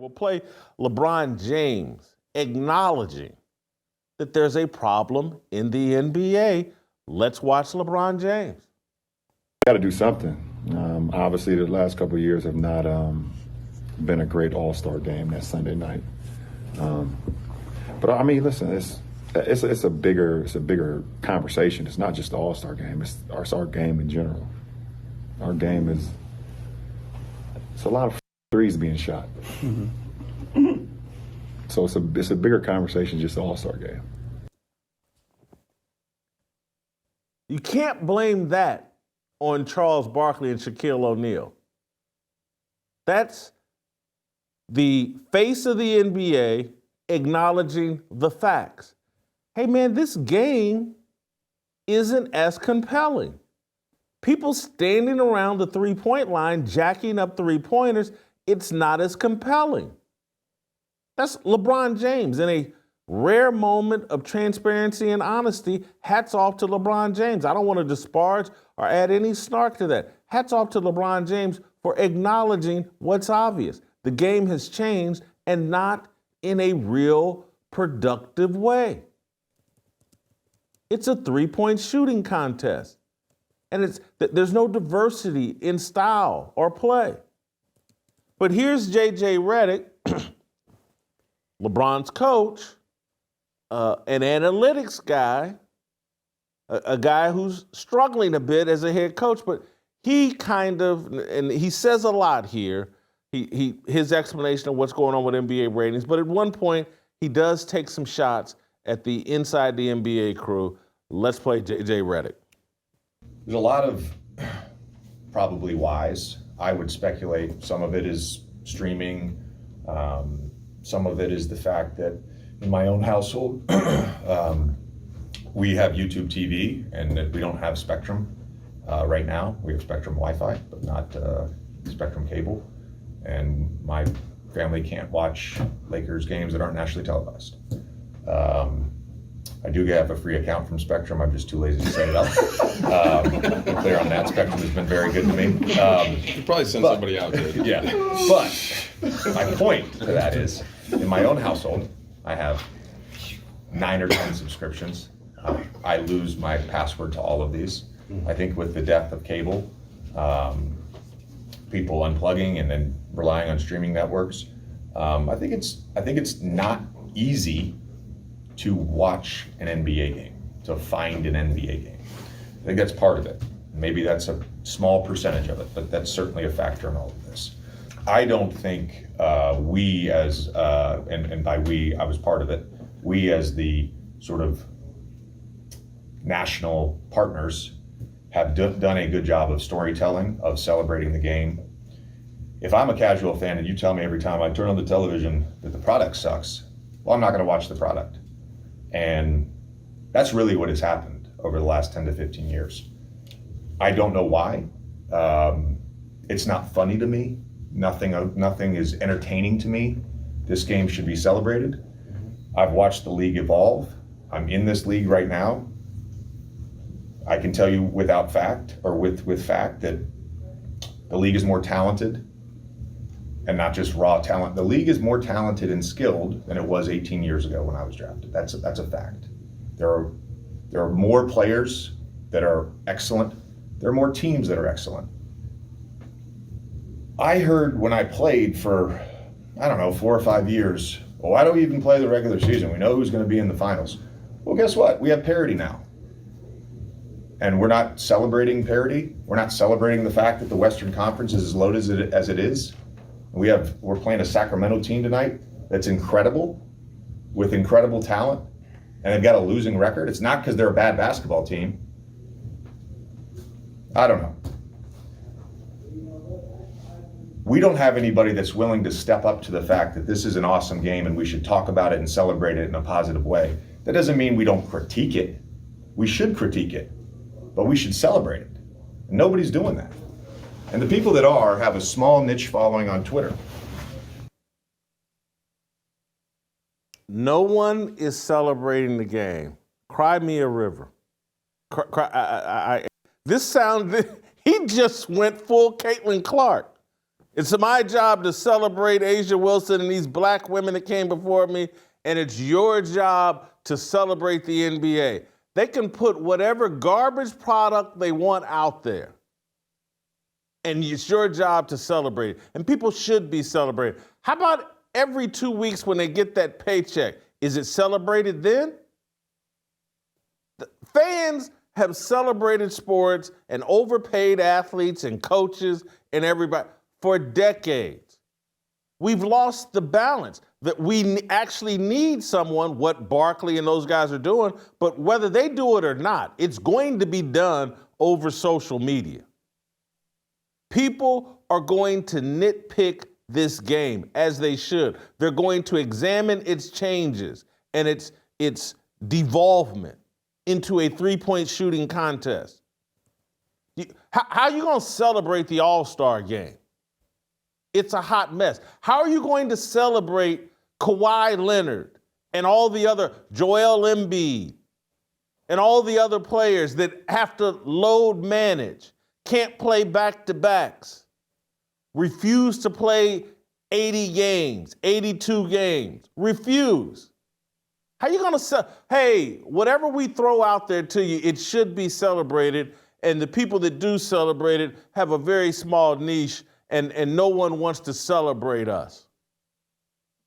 We'll play LeBron James acknowledging that there's a problem in the NBA. Let's watch LeBron James. Got to do something. Obviously, the last couple of years have not been a great All-Star game that Sunday night. But I mean, listen, it's a bigger conversation. It's not just the All-Star game. It's our game in general. Our game it's a lot of threes being shot. Mm-hmm. So it's a bigger conversation, just the All-Star game. You can't blame that on Charles Barkley and Shaquille O'Neal. That's the face of the NBA acknowledging the facts. Hey man, this game isn't as compelling. People standing around the three-point line, jacking up three-pointers, it's not as compelling. That's LeBron James in a rare moment of transparency and honesty. Hats off to LeBron James. I don't want to disparage or add any snark to that. Hats off to LeBron James for acknowledging what's obvious. The game has changed, and not in a real productive way. It's a three-point shooting contest. And there's no diversity in style or play. But here's JJ Redick, LeBron's coach, an analytics guy, a guy who's struggling a bit as a head coach, but he and he says a lot here, his explanation of what's going on with NBA ratings, but at one point, he does take some shots at the inside the NBA crew. Let's play JJ Redick. There's a lot of probably whys. I would speculate some of it is streaming. Some of it is the fact that in my own household, we have YouTube TV and that we don't have Spectrum right now. We have Spectrum Wi-Fi, but not Spectrum cable. And my family can't watch Lakers games that aren't nationally televised. I do have a free account from Spectrum. I'm just too lazy to set it up. We're clear on that. Spectrum has been very good to me. You probably send somebody out there. Yeah. But my point to that is, in my own household, I have 9 or 10 subscriptions. I lose my password to all of these. I think with the death of cable, people unplugging and then relying on streaming networks, I think it's not easy to watch an NBA game, to find an NBA game. I think that's part of it. Maybe that's a small percentage of it, but that's certainly a factor in all of this. I don't think we as, and by we, I was part of it, we as the sort of national partners have done a good job of storytelling, of celebrating the game. If I'm a casual fan and you tell me every time I turn on the television that the product sucks, well, I'm not gonna watch the product. And that's really what has happened over the last 10 to 15 years. I don't know why. It's not funny to me. Nothing is entertaining to me. This game should be celebrated. I've watched the league evolve. I'm in this league right now. I can tell you without fact, or with fact, that the league is more talented, and not just raw talent. The league is more talented and skilled than it was 18 years ago when I was drafted. That's a fact. There are more players that are excellent. There are more teams that are excellent. I heard when I played for, 4 or 5 years, well, why don't we even play the regular season? We know who's going to be in the finals. Well, guess what? We have parity now. And we're not celebrating parity. We're not celebrating the fact that the Western Conference is as loaded as it is. We're playing a Sacramento team tonight that's incredible, with incredible talent, and they've got a losing record. It's not because they're a bad basketball team. I don't know. We don't have anybody that's willing to step up to the fact that this is an awesome game and we should talk about it and celebrate it in a positive way. That doesn't mean we don't critique it. We should critique it, but we should celebrate it. And nobody's doing that. And the people that are have a small niche following on Twitter. No one is celebrating the game. Cry me a river. This sounded, he just went full Caitlin Clark. It's my job to celebrate Asia Wilson and these black women that came before me, and it's your job to celebrate the NBA. They can put whatever garbage product they want out there, and it's your job to celebrate it. And people should be celebrated. How about every 2 weeks when they get that paycheck? Is it celebrated then? The fans have celebrated sports and overpaid athletes and coaches and everybody for decades. We've lost the balance that we actually need someone, what Barkley and those guys are doing, but whether they do it or not, it's going to be done over social media. People are going to nitpick this game, as they should. They're going to examine its changes and its devolvement into a three-point shooting contest. How are you going to celebrate the All-Star game? It's a hot mess. How are you going to celebrate Kawhi Leonard and all the other, Joel Embiid, and all the other players that have to load manage, can't play back-to-backs, refuse to play 80 games, 82 games, refuse? How are you going to hey, whatever we throw out there to you, it should be celebrated, and the people that do celebrate it have a very small niche, and no one wants to celebrate us.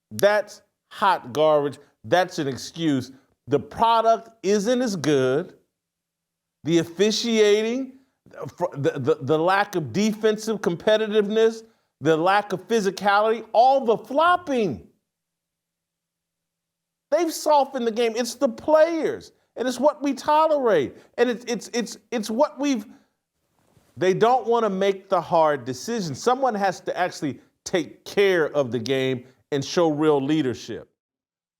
That's hot garbage. That's an excuse. The product isn't as good. The officiating, the lack of defensive competitiveness, the lack of physicality, all the flopping. They've softened the game. It's the players, and it's what we tolerate, and it's what we've. They don't want to make the hard decisions. Someone has to actually take care of the game and show real leadership.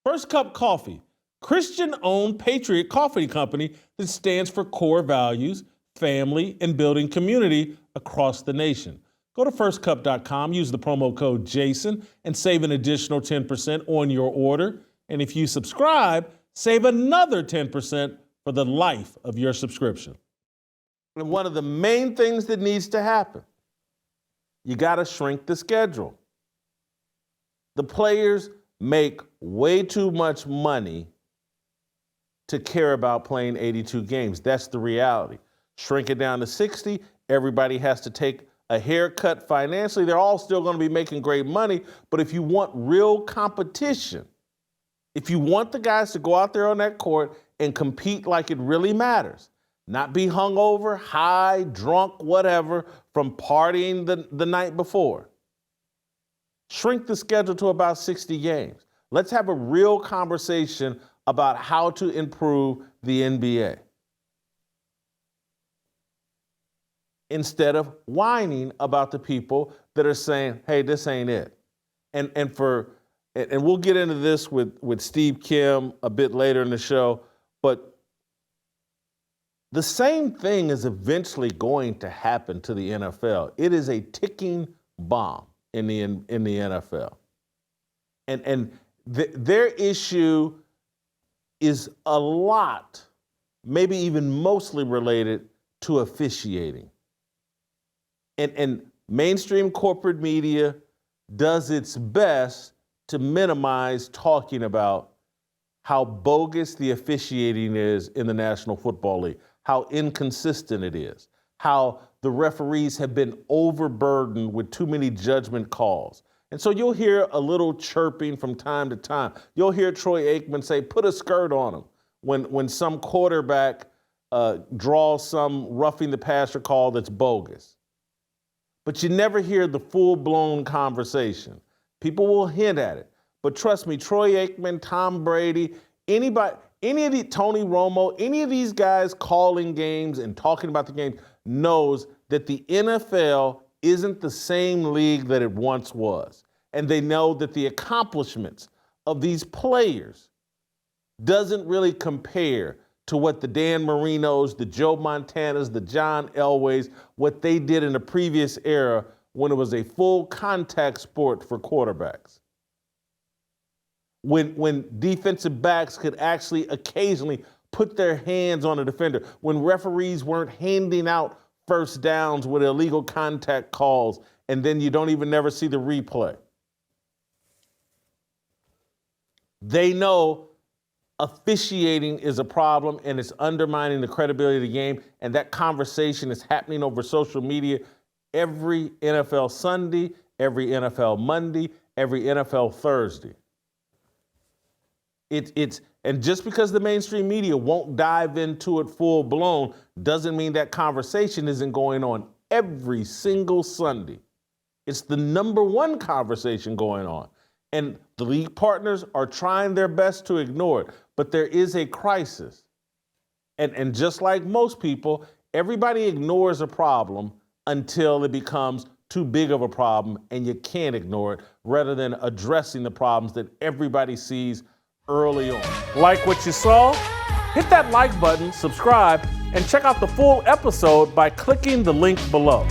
First Cup Coffee, Christian-owned Patriot Coffee Company that stands for core values, family, and building community across the nation. Go to firstcup.com, use the promo code JASON, and save an additional 10% on your order. And if you subscribe, save another 10% for the life of your subscription. And one of the main things that needs to happen, you got to shrink the schedule. The players make way too much money to care about playing 82 games. That's the reality. Shrink it down to 60. Everybody has to take a haircut financially. They're all still going to be making great money. But if you want real competition, if you want the guys to go out there on that court and compete like it really matters, not be hungover, high, drunk, whatever, from partying the night before, shrink the schedule to about 60 games. Let's have a real conversation about how to improve the NBA, instead of whining about the people that are saying, hey, this ain't it. And we'll get into this with Steve Kim a bit later in the show, but the same thing is eventually going to happen to the NFL. It is a ticking bomb in the NFL. And their issue is a lot, maybe even mostly related to officiating. And mainstream corporate media does its best to minimize talking about how bogus the officiating is in the National Football League, how inconsistent it is, how the referees have been overburdened with too many judgment calls. And so you'll hear a little chirping from time to time. You'll hear Troy Aikman say, put a skirt on him, when some quarterback draws some roughing the passer call that's bogus. But you never hear the full-blown conversation. People will hint at it. But trust me, Troy Aikman, Tom Brady, anybody, any of the Tony Romo, any of these guys calling games and talking about the game knows that the NFL isn't the same league that it once was. And they know that the accomplishments of these players doesn't really compare to what the Dan Marinos, the Joe Montanas, the John Elways, what they did in the previous era when it was a full contact sport for quarterbacks. When defensive backs could actually occasionally put their hands on a defender, when referees weren't handing out first downs with illegal contact calls and then you don't even never see the replay. They know officiating is a problem and it's undermining the credibility of the game, and that conversation is happening over social media every NFL Sunday, every NFL Monday, every NFL Thursday. And just because the mainstream media won't dive into it full blown doesn't mean that conversation isn't going on every single Sunday. It's the number one conversation going on. And the league partners are trying their best to ignore it, but there is a crisis. And just like most people, everybody ignores a problem until it becomes too big of a problem and you can't ignore it, rather than addressing the problems that everybody sees early on. Like what you saw? Hit that like button, subscribe, and check out the full episode by clicking the link below.